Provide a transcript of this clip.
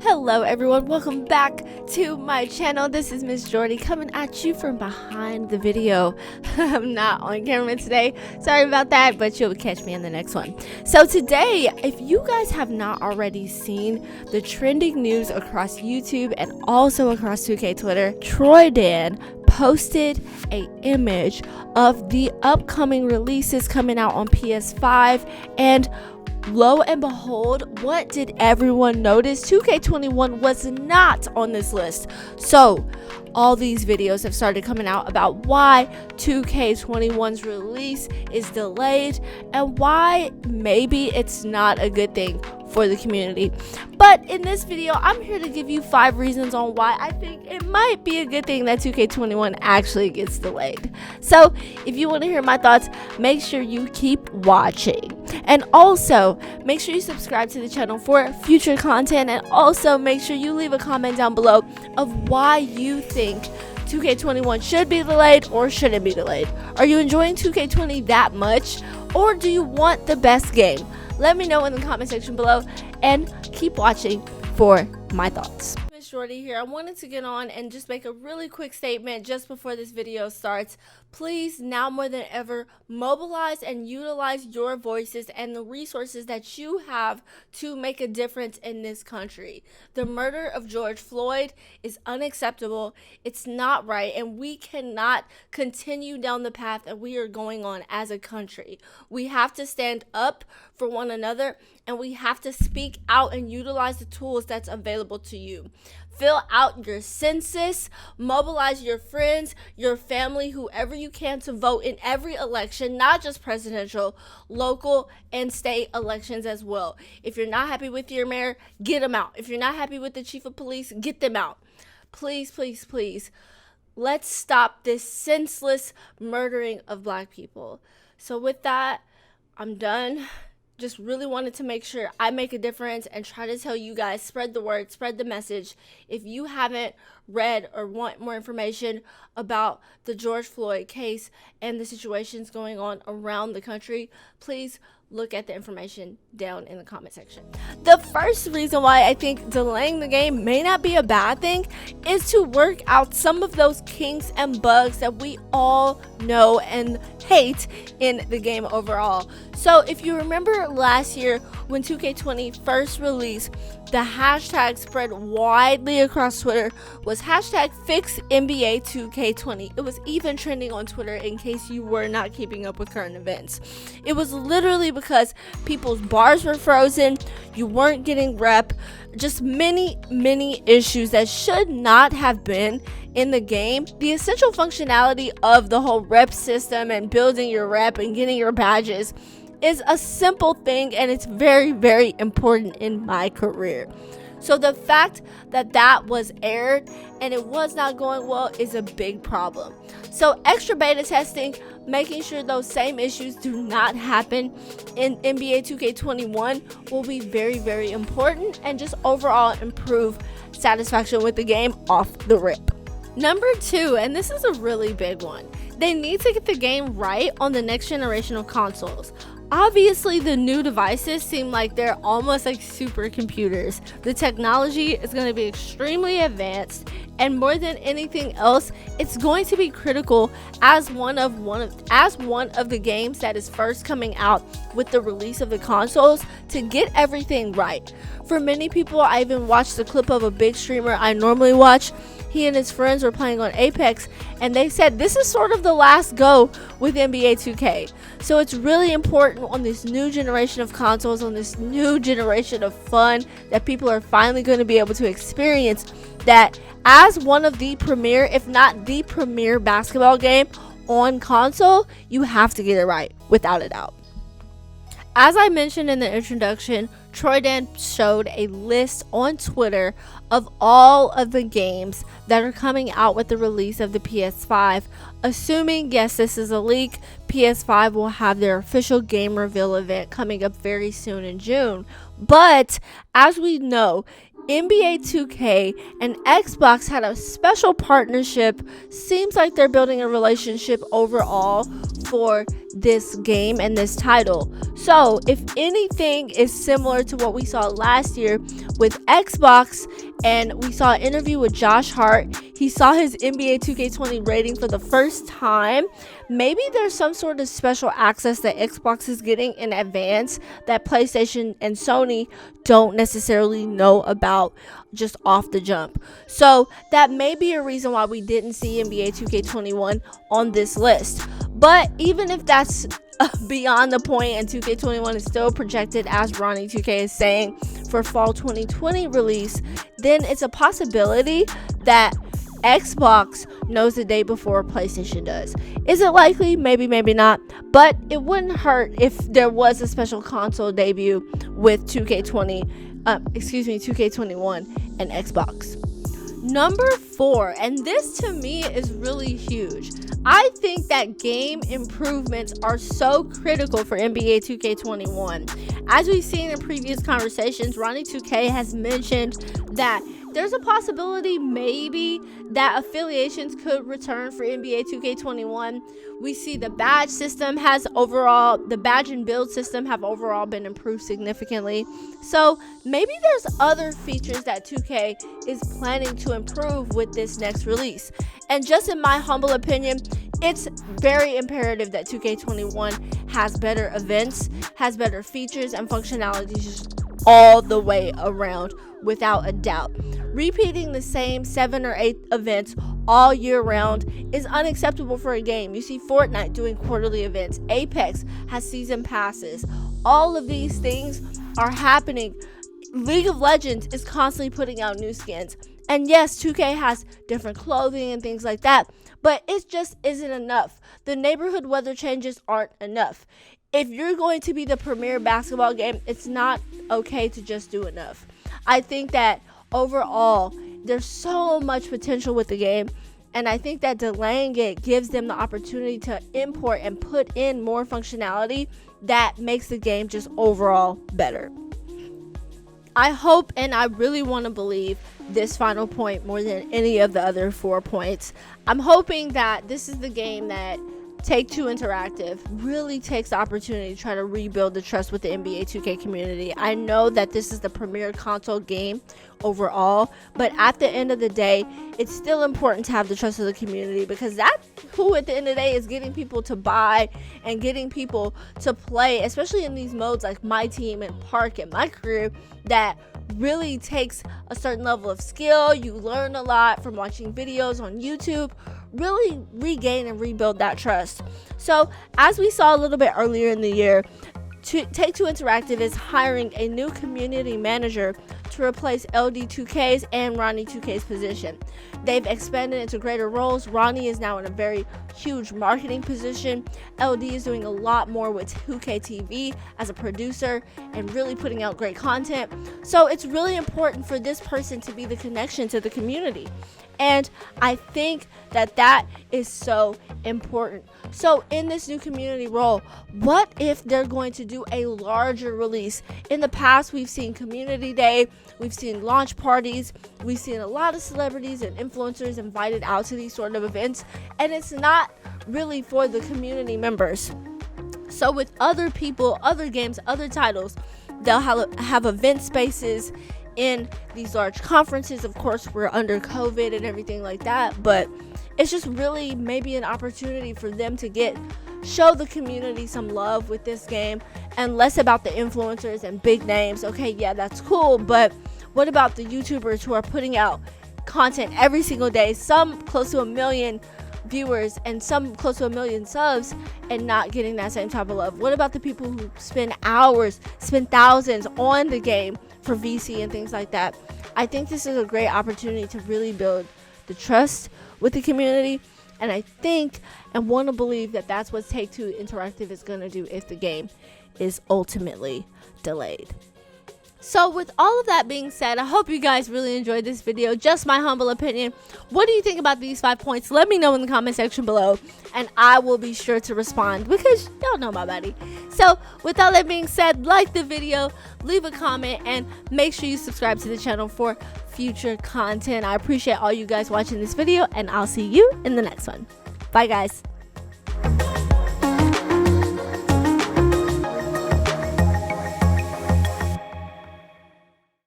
Hello everyone, welcome back to my channel. This is Miss Jourdy coming at you from behind the video. I'm not on camera today, sorry about that, but you'll catch me in the next one. So today, if you guys have not already seen the trending news across YouTube and also across 2K Twitter, Jourdy posted a image of the upcoming releases coming out on PS5, and lo and behold, what did everyone notice? 2K21 was not on this list. So all these videos have started coming out about why 2K21's release is delayed and why maybe it's not a good thing for the community. But in this video, I'm here to give you 5 reasons on why I think it might be a good thing that 2K21 actually gets delayed. So if you want to hear my thoughts, make sure you keep watching. And also, make sure you subscribe to the channel for future content, and also make sure you leave a comment down below of why you think 2K21 should be delayed or shouldn't be delayed. Are you enjoying 2K20 that much, or do you want the best game? Let me know in the comment section below, and keep watching for my thoughts. Miss Jourdy here. I wanted to get on and just make a really quick statement just before this video starts. Please, now more than ever, mobilize and utilize your voices and the resources that you have to make a difference in this country. The murder of George Floyd is unacceptable. It's not right, and we cannot continue down the path that we are going on as a country. We have to stand up for one another, and we have to speak out and utilize the tools that's available to you. Fill out your census, mobilize your friends, your family, whoever you can to vote in every election, not just presidential, local, and state elections as well. If you're not happy with your mayor, get them out. If you're not happy with the chief of police, get them out. Please, please, please, let's stop this senseless murdering of Black people. So with that, I'm done. Just really wanted to make sure I make a difference and try to tell you guys, spread the word, spread the message. If you haven't read or want more information about the George Floyd case and the situations going on around the country, please look at the information down in the comment section. The first reason why I think delaying the game may not be a bad thing is to work out some of those kinks and bugs that we all know and hate in the game overall. So if you remember last year when 2K20 first released, the hashtag spread widely across Twitter was hashtag fix NBA 2K20. It was even trending on Twitter in case you were not keeping up with current events. It was literally because people's bars were frozen, you weren't getting rep, just many issues that should not have been in the game. The essential functionality of the whole rep system and building your rep and getting your badges is a simple thing, and it's very important in my career. So the fact that that was aired and it was not going well is a big problem. So extra beta testing, making sure those same issues do not happen in NBA 2K21 will be very important, and just overall improve satisfaction with the game off the rip. Number 2, and this is a really big one, they need to get the game right on the next generation of consoles. Obviously, the new devices seem like they're almost like supercomputers. The technology is going to be extremely advanced, and more than anything else, it's going to be critical as one of the games that is first coming out with the release of the consoles to get everything right. For many people, I even watched the clip of a big streamer I normally watch. He and his friends were playing on Apex, and they said this is sort of the last go with NBA 2K. So it's really important on this new generation of consoles, on this new generation of fun that people are finally going to be able to experience, that as one of the premier, if not the premier basketball game on console, you have to get it right, without a doubt. As I mentioned in the introduction, Jourdy showed a list on Twitter of all of the games that are coming out with the release of the PS5. Assuming, yes, this is a leak, PS5 will have their official game reveal event coming up very soon in June. But as we know, NBA 2K and Xbox had a special partnership. Seems like they're building a relationship overall for this game and this title. So, if anything is similar to what we saw last year with Xbox, and we saw an interview with Josh Hart, he saw his NBA 2K20 rating for the first time. Maybe there's some sort of special access that Xbox is getting in advance that PlayStation and Sony don't necessarily know about just off the jump. So that may be a reason why we didn't see NBA 2K21 on this list. But even if that's beyond the point, and 2K21 is still projected, as Ronnie 2K is saying, for fall 2020 release, then it's a possibility that Xbox knows the day before PlayStation does. Is it likely? Maybe, maybe not. But it wouldn't hurt if there was a special console debut with 2K21 and Xbox. Number 4, and this to me is really huge. I think that game improvements are so critical for NBA 2K21. As we've seen in previous conversations, Ronnie 2K has mentioned that there's a possibility maybe that affiliations could return for NBA 2K21. We see the badge and build system have overall been improved significantly. So maybe there's other features that 2K is planning to improve with this next release. And just in my humble opinion, it's very imperative that 2K21 has better events, has better features and functionalities all the way around, without a doubt. Repeating the same 7 or 8 events all year round is unacceptable for a game. You see Fortnite doing quarterly events. Apex has season passes. All of these things are happening. League of Legends is constantly putting out new skins. And yes, 2K has different clothing and things like that, but it just isn't enough. The neighborhood weather changes aren't enough. If you're going to be the premier basketball game, it's not okay to just do enough. I think that overall, there's so much potential with the game, and I think that delaying it gives them the opportunity to import and put in more functionality that makes the game just overall better. I hope, and I really want to believe this final point more than any of the other 4 points. I'm hoping that this is the game that Take-Two Interactive really takes the opportunity to try to rebuild the trust with the NBA 2K community. I know that this is the premier console game overall, but at the end of the day, it's still important to have the trust of the community, because that's who at the end of the day is getting people to buy and getting people to play, especially in these modes like My Team and Park and My Career, that really takes a certain level of skill. You learn a lot from watching videos on YouTube. Really regain and rebuild that trust. So as we saw a little bit earlier in the year, Take-Two Interactive is hiring a new community manager to replace LD2K's and Ronnie 2K's position. They've expanded into greater roles. Ronnie is now in a very huge marketing position. LD is doing a lot more with 2K TV as a producer and really putting out great content. So it's really important for this person to be the connection to the community. And I think that is so important. So in this new community role, what if they're going to do a larger release? In the past, we've seen Community Day, we've seen launch parties, we've seen a lot of celebrities and influencers invited out to these sort of events, and it's not really for the community members. So with other people, other games, other titles, they'll have event spaces in these large conferences. Of course, we're under COVID and everything like that, but it's just really maybe an opportunity for them to show the community some love with this game, and less about the influencers and big names. Okay, yeah, that's cool, but what about the YouTubers who are putting out content every single day, some close to 1 million viewers and some close to 1 million subs, and not getting that same type of love? What about the people who spend hours, spend thousands on the game for VC and things like that? I think this is a great opportunity to really build the trust with the community, and I think and want to believe that that's what Take-Two Interactive is going to do if the game is ultimately delayed. So with all of that being said, I hope you guys really enjoyed this video. Just my humble opinion. What do you think about these 5 points? Let me know in the comment section below, and I will be sure to respond because y'all know my buddy. So with all that being said, like the video, leave a comment, and make sure you subscribe to the channel for future content. I appreciate all you guys watching this video, and I'll see you in the next one. Bye guys.